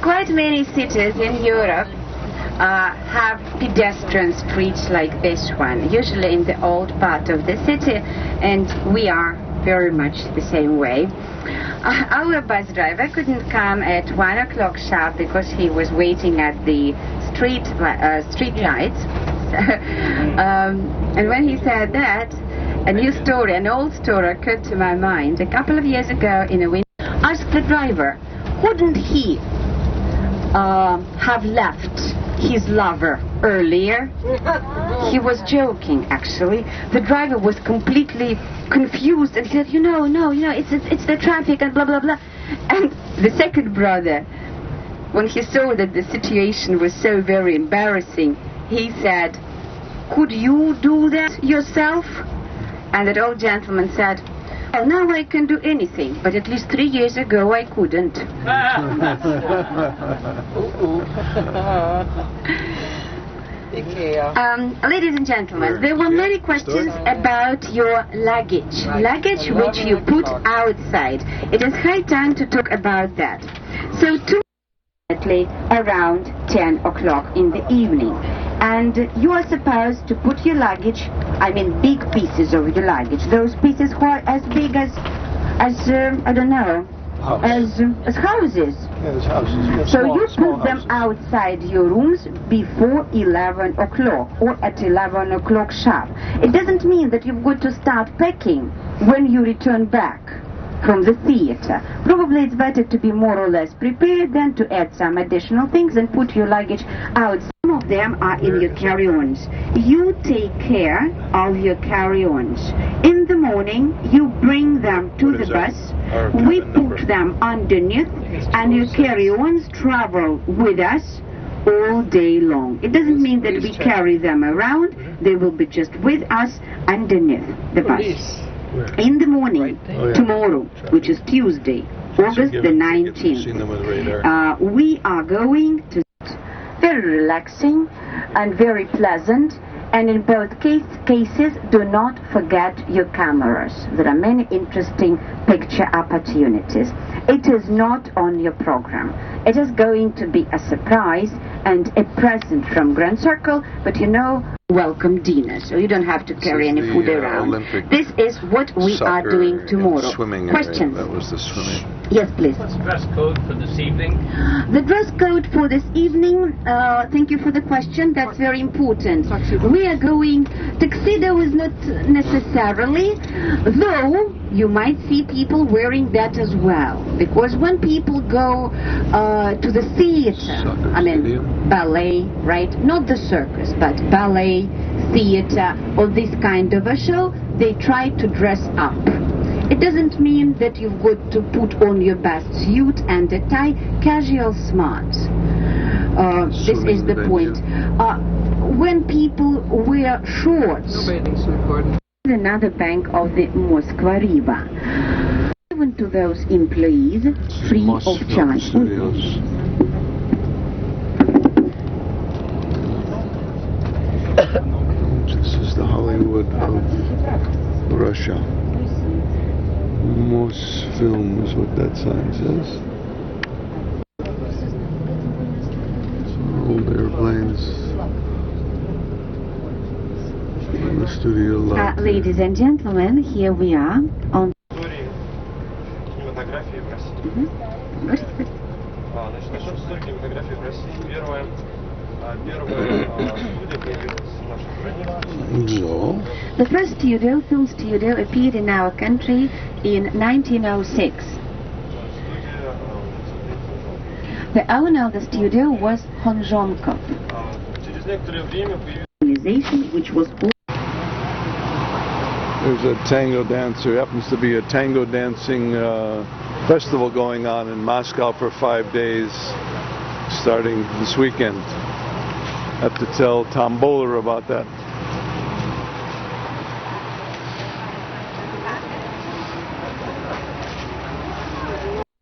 quite many cities in Europe have pedestrian streets like this one, usually in the old part of the city, and we are very much the same way. Our bus driver couldn't come at 1 o'clock sharp because he was waiting at the street lights. And when he said that, an old story occurred to my mind. A couple of years ago in a winter, asked the driver, wouldn't he have left his lover earlier? He was joking, actually. The driver was completely confused and said, no, it's the traffic and blah, blah, blah. And the second brother, when he saw that the situation was so very embarrassing, he said, could you do that yourself? And that old gentleman said, well, now I can do anything, but at least 3 years ago I couldn't. Ladies and gentlemen, there were many questions about your luggage which you put outside. It is high time to talk about that. So around 10 o'clock in the evening, and you are supposed to put your luggage, I mean big pieces of your luggage, those pieces who are as big as I don't know, as houses. Yeah, as houses. So you put them outside your rooms before 11 o'clock or at 11 o'clock sharp. It doesn't mean that you've got to start packing when you return back from the theater. Probably it's better to be more or less prepared than to add some additional things and put your luggage out. Some of them are in your carry-ons. You take care of your carry-ons. In the morning, you bring them to the bus. We put them underneath, and your carry-ons travel with us all day long. It doesn't mean that we carry them around. They will be just with us underneath the bus. In the morning, tomorrow, which is Tuesday, August the 19th, we are going to very relaxing and very pleasant, and in both cases, do not forget your cameras. There are many interesting picture opportunities. It is not on your program. It is going to be a surprise and a present from Grand Circle, but you know, welcome dinner, so you don't have to carry any food around. This is what we are doing tomorrow. Questions? That was the swimming. Yes, please. What's the dress code for this evening? The dress code for this evening, thank you for the question, that's very important. We are going, tuxedo is not necessarily, though you might see people wearing that as well. Because when people go to the theater, I mean ballet, right? Not the circus, but ballet, theater, or this kind of a show, they try to dress up. It doesn't mean that you've got to put on your best suit and a tie. Casual smart. This is the point. When people wear shorts, another bank of the Moskva River, given to those employees free of charge. This is the Hollywood of Russia. Mosfilm is what that sign says. Some old airplanes. The studio lot. Ladies and gentlemen, here we are on. The first film studio appeared in our country in 1906. The owner of the studio was Honzhonkov, which was. There's a tango dancer. There happens to be a tango dancing festival going on in Moscow for 5 days, starting this weekend. I have to tell Tom Bowler about that.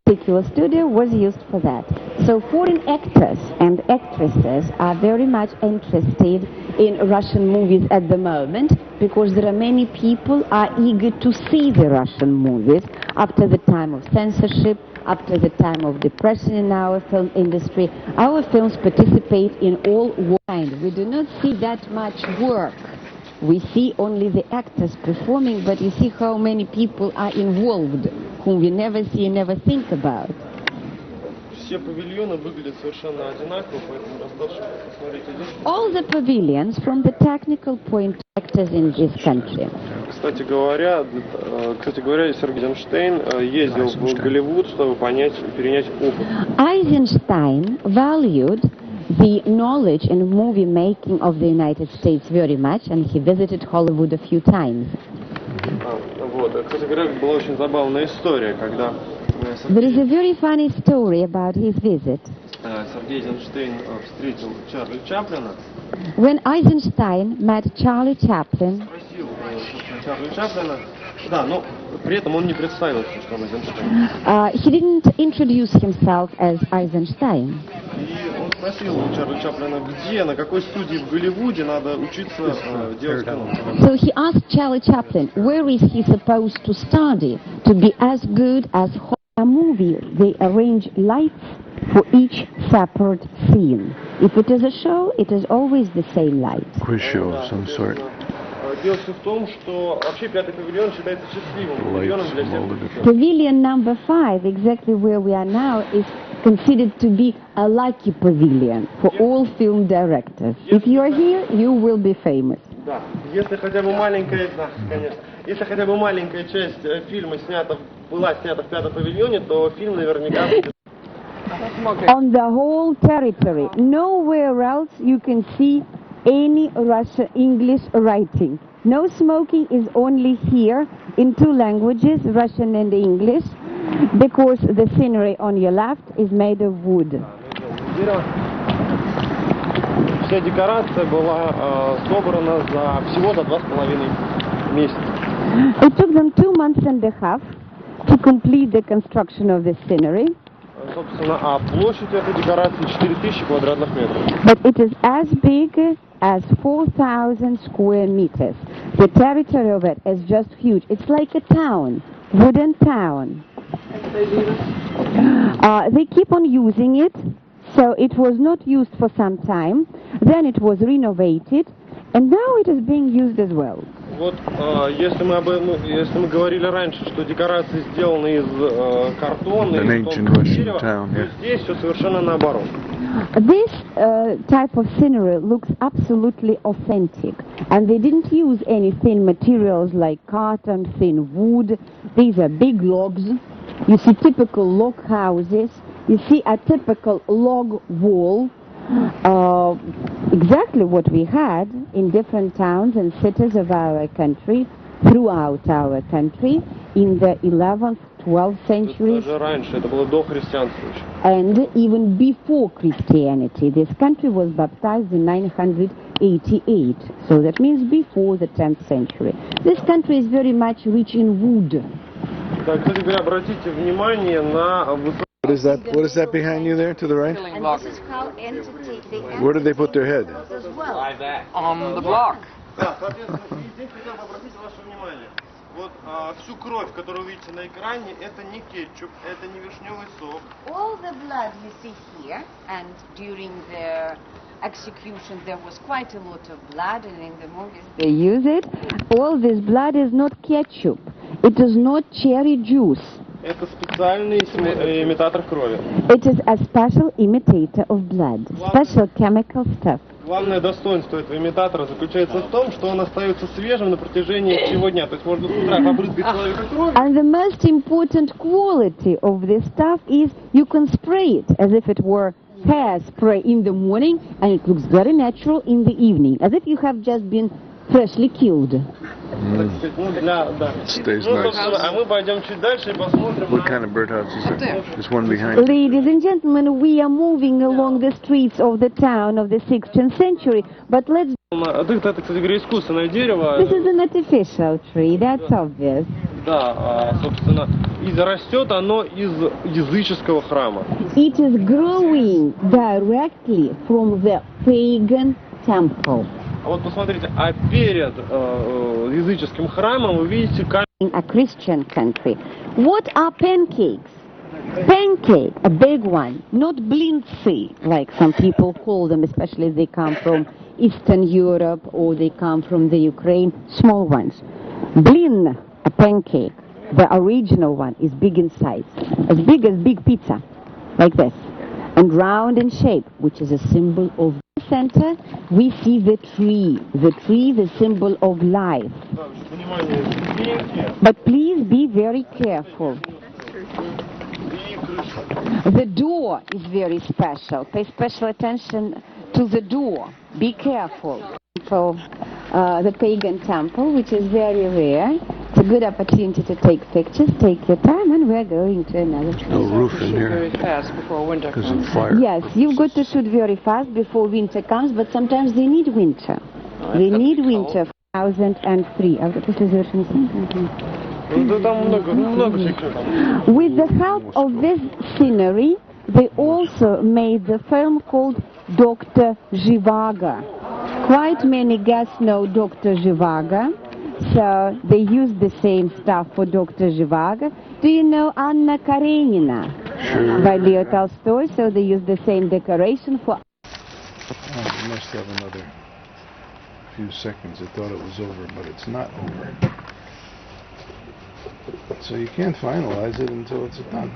Particular studio was used for that. So foreign actors and actresses are very much interested in Russian movies at the moment because there are many people are eager to see the Russian movies after the time of censorship, up to the time of depression in our film industry. Our films participate in all kinds. We do not see that much work. We see only the actors performing, but you see how many people are involved, whom we never see and never think about. All the pavilions, from the technical point, actors in this country. Кстати говоря, Сергей Эйзенштейн ездил в Голливуд, чтобы перенять опыт. Eisenstein valued the knowledge and movie making of the United States very much, and he visited Hollywood a few times. Вот, кстати говоря, была очень забавная история, когда There is a very funny story about his visit. Сергей Эйзенштейн встретил Чарли Чаплина. When Eisenstein met Charlie Chaplin, Спросил Чарли Чаплина, да, но при этом он не представился, что он Эйзенштейн. he didn't introduce himself as Eisenstein. И он спросил у Чарли Чаплина, где, на какой студии в Голливуде надо учиться делать кино. So he asked Charlie Chaplin, where is he supposed to study to be as good as a movie? They arrange lights for each separate scene. If it is a show, it is always the same light. Quiz show of some sort. Дело все в том, что вообще пятый павильон считается счастливым павильоном для всех. Pavilion number 5, exactly where we are now, is considered to be a lucky pavilion for all film directors. If you are here, you will be famous. Да, если хотя бы маленькая, да, конечно, если хотя бы маленькая часть фильма была снята в пятом павильоне, то фильм наверняка будет. On the whole territory, nowhere else you can see any Russian English writing. No smoking is only here in 2 languages, Russian and English, because the scenery on your left is made of wood. Вся декорация была собрана всего за 2,5 месяца. It took them 2 months and a half to complete the construction of the scenery. Собственно, а площадь этой декорации 4000 квадратных метров. But it is as big as 4,000 square meters. The territory of it is just huge. It's like a town, wooden town. They keep on using it, so it was not used for some time. Then it was renovated, and now it is being used as well. Вот, если мы говорили раньше, что декорации сделаны из картона, из тонкого дерева, то здесь все совершенно наоборот. This type of scenery looks absolutely authentic, and they didn't use any thin materials like cotton, thin wood. These are big logs. You see typical log houses. You see a typical log wall. Exactly what we had in different towns and cities of our country, throughout our country, in the 11th, 12th centuries, and even before Christianity. This country was baptized in 988, so that means before the 10th century. This country is very much rich in wood. What is that behind you there to the right? And this is how entity, Where did they put their head? as well. On the block. Да, соответственно, здесь хотел бы обратить ваше внимание. Вот всю кровь, которую вы видите на экране, это не кетчуп, это не вишневый сок. All the blood you see here, and during the execution there was quite a lot of blood, and in the movies They use it. All this blood is not ketchup. It is not cherry juice. Это специальный имитатор крови. It is a special imitator of blood, special chemical stuff. Главное достоинство этого имитатора заключается в том, что он остается свежим на протяжении всего дня. То есть можно с утра побрызгать человека кровью. And the most important quality of this stuff is you can spray it as if it were hairspray in the morning, and it looks very natural in the evening, as if you have just been freshly killed. Stays nice. А мы пойдем чуть дальше и посмотрим. What kind of birdhouse is it? This one behind you. Ladies and gentlemen, we are moving along the streets of the town of the 16th century, but let's... Это, кстати говоря, искусственное дерево. This is an artificial tree, that's obvious. Да, собственно, растет оно из языческого храма. It is growing directly from the pagan temple. А вот посмотрите, а перед языческим храмом вы видите камень. In a Christian country. What are pancakes? Pancake, a big one, not blintzy, like some people call them, especially if they come from Eastern Europe or they come from the Ukraine, small ones. Blin, a pancake, the original one, is big in size, as big pizza, like this, and round in shape, which is a symbol of the center. We see the tree, the symbol of life. But please be very careful. The door is very special. Pay special attention to the door. Be careful. So, the Pagan temple, which is very rare. It's a good opportunity to take pictures. Take your time, and we're going to another place. No roof in here. Very fast before winter Because comes. of fire. Yes, you've got to shoot very fast before winter comes, but sometimes they need winter. They need winter. 2003. With the help of this scenery, they also made the film called Dr. Zhivago. Quite many guests know Dr. Zhivago, so they use the same stuff for Dr. Zhivago. Do you know Anna Karenina? Sure. By Leo Tolstoy, so they use the same decoration for... Oh, we must have another few seconds. I thought it was over, but it's not over. So you can't finalize it until it's done.